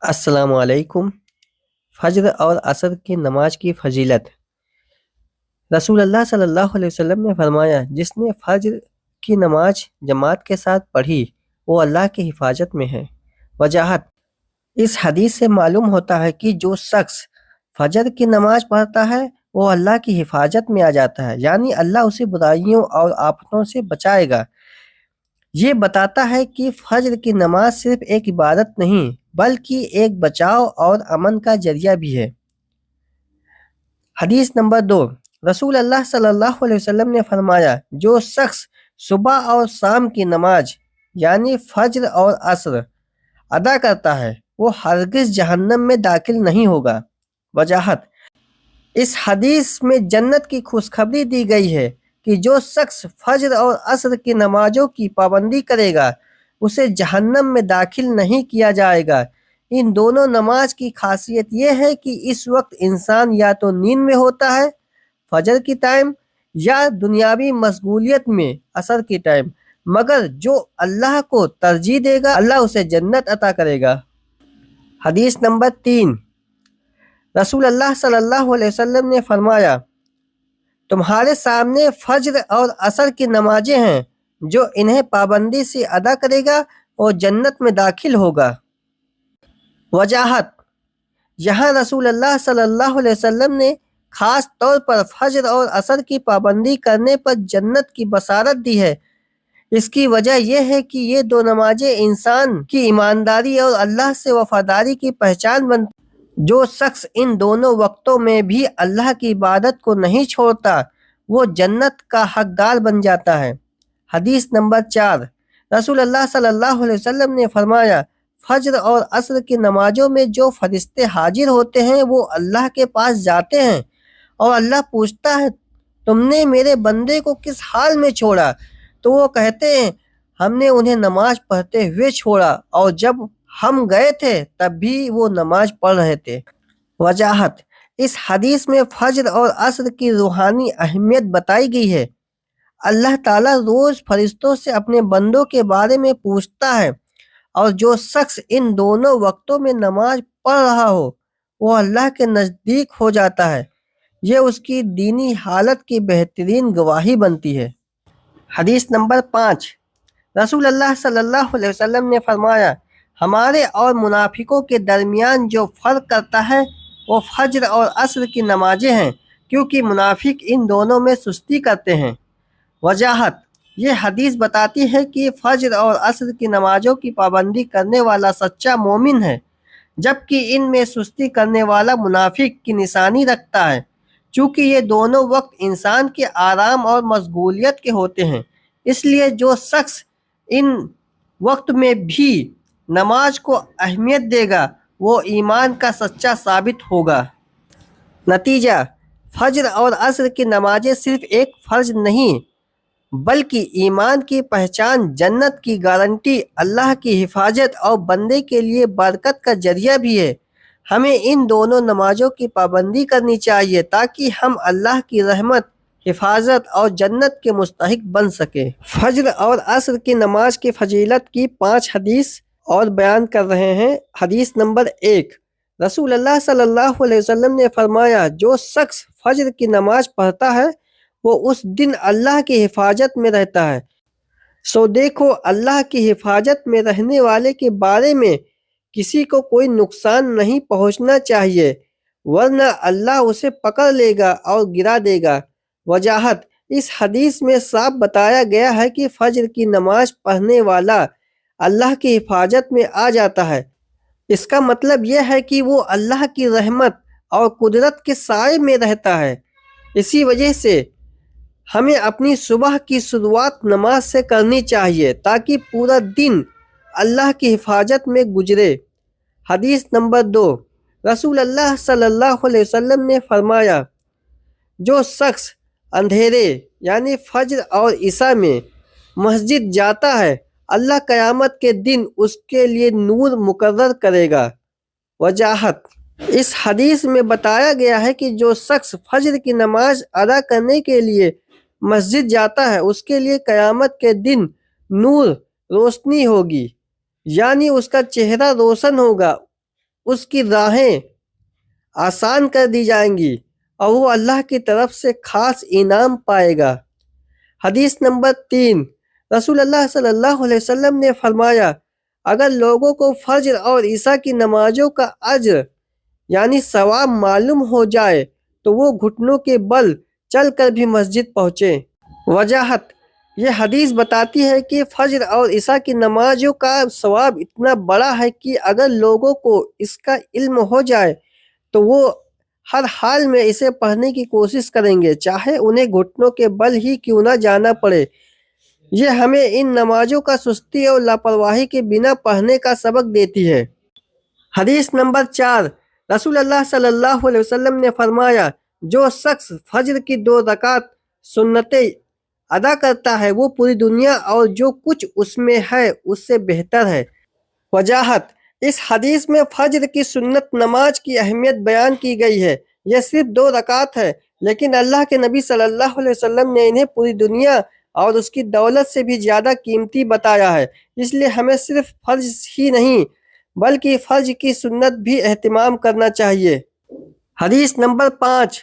السلام علیکم۔ فجر اور عصر کی نماز کی فضیلت۔ رسول اللہ صلی اللہ علیہ وسلم نے فرمایا، جس نے فجر کی نماز جماعت کے ساتھ پڑھی وہ اللہ کی حفاظت میں ہے۔ وجاہت: اس حدیث سے معلوم ہوتا ہے کہ جو شخص فجر کی نماز پڑھتا ہے وہ اللہ کی حفاظت میں آ جاتا ہے، یعنی اللہ اسے برائیوں اور آفتوں سے بچائے گا۔ یہ بتاتا ہے کہ فجر کی نماز صرف ایک عبادت نہیں بلکہ ایک بچاؤ اور امن کا ذریعہ بھی ہے۔ حدیث نمبر 2۔ رسول اللہ صلی اللہ علیہ وسلم نے فرمایا، جو شخص صبح اور شام کی نماز یعنی فجر اور عصر ادا کرتا ہے وہ ہرگز جہنم میں داخل نہیں ہوگا۔ وجاہت: اس حدیث میں جنت کی خوشخبری دی گئی ہے کہ جو شخص فجر اور عصر کی نمازوں کی پابندی کرے گا اسے جہنم میں داخل نہیں کیا جائے گا۔ ان دونوں نماز کی خاصیت یہ ہے کہ اس وقت انسان یا تو نیند میں ہوتا ہے فجر کی ٹائم، یا دنیاوی مشغولیت میں عصر کی ٹائم، مگر جو اللہ کو ترجیح دے گا اللہ اسے جنت عطا کرے گا۔ حدیث نمبر 3۔ رسول اللہ صلی اللہ علیہ وسلم نے فرمایا، تمہارے سامنے فجر اور عصر کی نمازیں ہیں، جو انہیں پابندی سے ادا کرے گا وہ جنت میں داخل ہوگا۔ وجاہت: یہاں رسول اللہ صلی اللہ علیہ وسلم نے خاص طور پر فجر اور عصر کی پابندی کرنے پر جنت کی بشارت دی ہے۔ اس کی وجہ یہ ہے کہ یہ دو نمازیں انسان کی ایمانداری اور اللہ سے وفاداری کی پہچان بنتی ہیں۔ جو شخص ان دونوں وقتوں میں بھی اللہ کی عبادت کو نہیں چھوڑتا وہ جنت کا حقدار بن جاتا ہے۔ حدیث نمبر 4۔ رسول اللہ صلی اللہ علیہ وسلم نے فرمایا، فجر اور عصر کی نمازوں میں جو فرشتے حاضر ہوتے ہیں وہ اللہ کے پاس جاتے ہیں اور اللہ پوچھتا ہے، تم نے میرے بندے کو کس حال میں چھوڑا؟ تو وہ کہتے ہیں، ہم نے انہیں نماز پڑھتے ہوئے چھوڑا، اور جب ہم گئے تھے تب بھی وہ نماز پڑھ رہے تھے۔ وجاہت: اس حدیث میں فجر اور عصر کی روحانی اہمیت بتائی گئی ہے۔ اللہ تعالیٰ روز فرشتوں سے اپنے بندوں کے بارے میں پوچھتا ہے، اور جو شخص ان دونوں وقتوں میں نماز پڑھ رہا ہو وہ اللہ کے نزدیک ہو جاتا ہے۔ یہ اس کی دینی حالت کی بہترین گواہی بنتی ہے۔ حدیث نمبر 5۔ رسول اللہ صلی اللہ علیہ وسلم نے فرمایا، ہمارے اور منافقوں کے درمیان جو فرق کرتا ہے وہ فجر اور عصر کی نمازیں ہیں، کیونکہ منافق ان دونوں میں سستی کرتے ہیں۔ وجاہت: یہ حدیث بتاتی ہے کہ فجر اور عصر کی نمازوں کی پابندی کرنے والا سچا مومن ہے، جبکہ ان میں سستی کرنے والا منافق کی نشانی رکھتا ہے۔ چونکہ یہ دونوں وقت انسان کے آرام اور مشغولیت کے ہوتے ہیں، اس لیے جو شخص ان وقت میں بھی نماز کو اہمیت دے گا وہ ایمان کا سچا ثابت ہوگا۔ نتیجہ: فجر اور عصر کی نمازیں صرف ایک فرض نہیں بلکہ ایمان کی پہچان، جنت کی گارنٹی، اللہ کی حفاظت اور بندے کے لیے برکت کا ذریعہ بھی ہے۔ ہمیں ان دونوں نمازوں کی پابندی کرنی چاہیے تاکہ ہم اللہ کی رحمت، حفاظت اور جنت کے مستحق بن سکیں۔ فجر اور عصر کی نماز کی فضیلت کی 5 حدیث اور بیان کر رہے ہیں۔ حدیث نمبر 1۔ رسول اللہ صلی اللہ علیہ وسلم نے فرمایا، جو شخص فجر کی نماز پڑھتا ہے وہ اس دن اللہ کی حفاظت میں رہتا ہے۔ سو دیکھو، اللہ کی حفاظت میں رہنے والے کے بارے میں کسی کو کوئی نقصان نہیں پہنچنا چاہیے، ورنہ اللہ اسے پکڑ لے گا اور گرا دے گا۔ وجاہت: اس حدیث میں صاف بتایا گیا ہے کہ فجر کی نماز پڑھنے والا اللہ کی حفاظت میں آ جاتا ہے۔ اس کا مطلب یہ ہے کہ وہ اللہ کی رحمت اور قدرت کے سائے میں رہتا ہے۔ اسی وجہ سے ہمیں اپنی صبح کی شروعات نماز سے کرنی چاہیے تاکہ پورا دن اللہ کی حفاظت میں گزرے۔ حدیث نمبر 2۔ رسول اللہ صلی اللہ علیہ وسلم نے فرمایا، جو شخص اندھیرے یعنی فجر اور عشاء میں مسجد جاتا ہے اللہ قیامت کے دن اس کے لیے نور مقرر کرے گا۔ وجاہت: اس حدیث میں بتایا گیا ہے کہ جو شخص فجر کی نماز ادا کرنے کے لیے مسجد جاتا ہے اس کے لیے قیامت کے دن نور، روشنی ہوگی، یعنی اس کا چہرہ روشن ہوگا، اس کی راہیں آسان کر دی جائیں گی اور وہ اللہ کی طرف سے خاص انعام پائے گا۔ حدیث نمبر 3، رسول اللہ صلی اللہ علیہ وسلم نے فرمایا، اگر لوگوں کو فجر اور عشاء کی نمازوں کا اجر یعنی ثواب معلوم ہو جائے تو وہ گھٹنوں کے بل چل کر بھی مسجد پہنچے۔ وجاہت: یہ حدیث بتاتی ہے کہ فجر اور عشاء کی نمازوں کا ثواب اتنا بڑا ہے کہ اگر لوگوں کو اس کا علم ہو جائے تو وہ ہر حال میں اسے پڑھنے کی کوشش کریں گے، چاہے انہیں گھٹنوں کے بل ہی کیوں نہ جانا پڑے۔ یہ ہمیں ان نمازوں کا سستی اور لاپرواہی کے بنا پڑھنے کا سبق دیتی ہے۔ حدیث نمبر 4، رسول اللہ صلی اللہ علیہ وسلم نے فرمایا، جو شخص فجر کی 2 رکعت سنتیں ادا کرتا ہے وہ پوری دنیا اور جو کچھ اس میں ہے اس سے بہتر ہے۔ وجاہت: اس حدیث میں فجر کی سنت نماز کی اہمیت بیان کی گئی ہے۔ یہ صرف 2 رکعت ہے، لیکن اللہ کے نبی صلی اللہ علیہ وسلم نے انہیں پوری دنیا اور اس کی دولت سے بھی زیادہ قیمتی بتایا ہے، اس لیے ہمیں صرف فرض ہی نہیں بلکہ فرض کی سنت بھی اہتمام کرنا چاہیے۔ حدیث نمبر 5،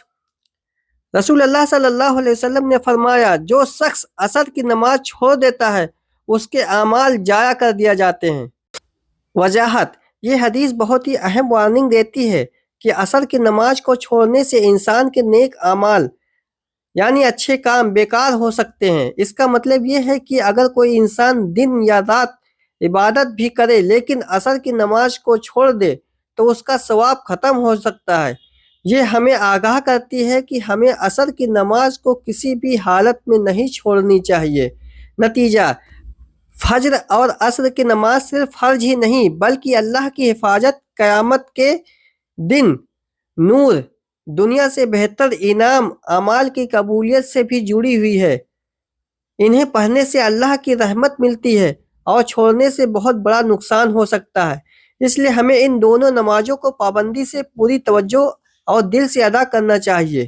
رسول اللہ صلی اللہ علیہ وسلم نے فرمایا، جو شخص عصر کی نماز چھوڑ دیتا ہے اس کے اعمال ضائع کر دیا جاتے ہیں۔ وجاہت: یہ حدیث بہت ہی اہم وارننگ دیتی ہے کہ عصر کی نماز کو چھوڑنے سے انسان کے نیک اعمال یعنی اچھے کام بیکار ہو سکتے ہیں۔ اس کا مطلب یہ ہے کہ اگر کوئی انسان دن یا رات عبادت بھی کرے لیکن عصر کی نماز کو چھوڑ دے تو اس کا ثواب ختم ہو سکتا ہے۔ یہ ہمیں آگاہ کرتی ہے کہ ہمیں عصر کی نماز کو کسی بھی حالت میں نہیں چھوڑنی چاہیے۔ نتیجہ: فجر اور عصر کی نماز صرف فرض ہی نہیں بلکہ اللہ کی حفاظت، قیامت کے دن نور، دنیا سے بہتر انعام، اعمال کی قبولیت سے بھی جڑی ہوئی ہے۔ انہیں پڑھنے سے اللہ کی رحمت ملتی ہے اور چھوڑنے سے بہت بڑا نقصان ہو سکتا ہے، اس لیے ہمیں ان دونوں نمازوں کو پابندی سے، پوری توجہ اور دل سے ادا کرنا چاہیے۔